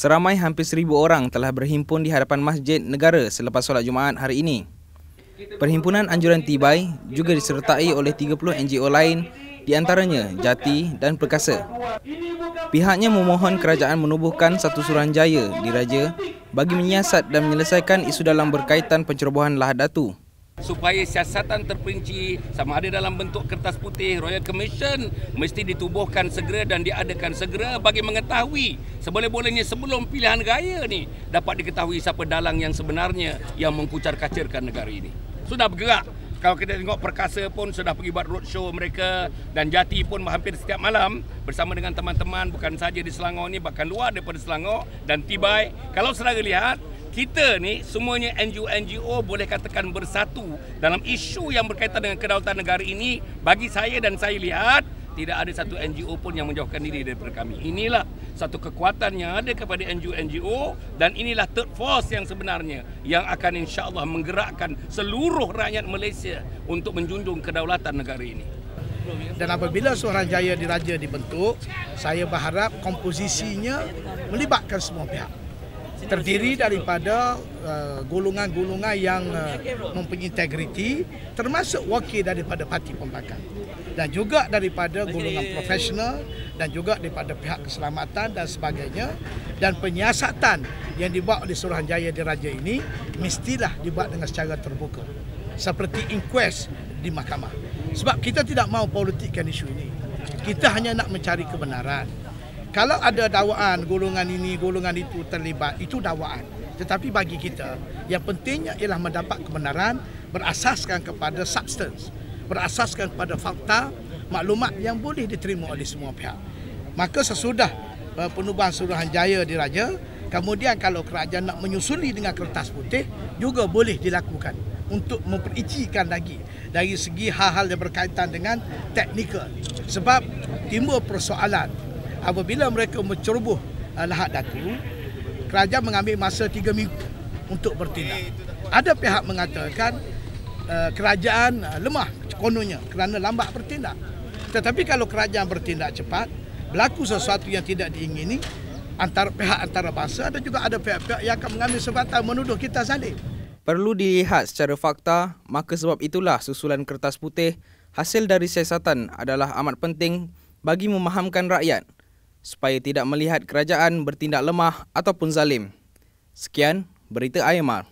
Seramai hampir 1,000 orang telah berhimpun di hadapan Masjid Negara selepas solat Jumaat hari ini. Perhimpunan Anjuran Tibai juga disertai oleh 30 NGO lain, di antaranya Jati dan Perkasa. Pihaknya memohon kerajaan menubuhkan satu Suruhanjaya Diraja bagi menyiasat dan menyelesaikan isu dalam berkaitan pencerobohan Lahad Datu. Supaya siasatan terperinci sama ada dalam bentuk kertas putih Royal Commission mesti ditubuhkan segera dan diadakan segera bagi mengetahui seboleh-bolehnya sebelum pilihan raya ni dapat diketahui siapa dalang yang sebenarnya yang mengkucar-kacirkan negara ini. Sudah bergerak. Kalau kita tengok Perkasa pun sudah pergi buat roadshow mereka, dan Jati pun hampir setiap malam bersama dengan teman-teman bukan saja di Selangor ni, bahkan luar daripada Selangor dan Tibai. Kalau saudara lihat, kita ni semuanya NGO boleh katakan bersatu dalam isu yang berkaitan dengan kedaulatan negara ini. Bagi saya dan saya lihat, tidak ada satu NGO pun yang menjauhkan diri daripada kami. Inilah satu kekuatan yang ada kepada NGO dan inilah third force yang sebenarnya yang akan insya-Allah menggerakkan seluruh rakyat Malaysia untuk menjunjung kedaulatan negara ini. Dan apabila Suruhanjaya Diraja dibentuk, saya berharap komposisinya melibatkan semua pihak. Terdiri daripada golongan-golongan yang mempunyai integriti, termasuk wakil daripada parti pembangkang, dan juga daripada golongan profesional, dan juga daripada pihak keselamatan dan sebagainya. Dan penyiasatan yang dibuat oleh Suruhanjaya Diraja ini mestilah dibuat dengan secara terbuka, seperti inquest di mahkamah. Sebab kita tidak mahu politikkan isu ini. Kita hanya nak mencari kebenaran. Kalau ada dakwaan golongan ini, golongan itu terlibat, itu dakwaan. Tetapi bagi kita, yang pentingnya ialah mendapat kebenaran berasaskan kepada substance, berasaskan kepada fakta, maklumat yang boleh diterima oleh semua pihak. Maka sesudah penubuhan Suruhanjaya Diraja, kemudian kalau kerajaan nak menyusuli dengan kertas putih, juga boleh dilakukan untuk mempericikan lagi dari segi hal-hal yang berkaitan dengan teknikal. Sebab timbul persoalan, apabila mereka menceroboh Lahad Datu, kerajaan mengambil masa 3 minggu untuk bertindak. Ada pihak mengatakan kerajaan lemah kononnya kerana lambat bertindak. Tetapi kalau kerajaan bertindak cepat, berlaku sesuatu yang tidak diingini antara pihak antarabangsa, dan juga ada pihak-pihak yang akan mengambil kesempatan menuduh kita zalim. Perlu dilihat secara fakta, maka sebab itulah susulan kertas putih hasil dari siasatan adalah amat penting bagi memahamkan rakyat supaya tidak melihat kerajaan bertindak lemah ataupun zalim. Sekian, berita IMR.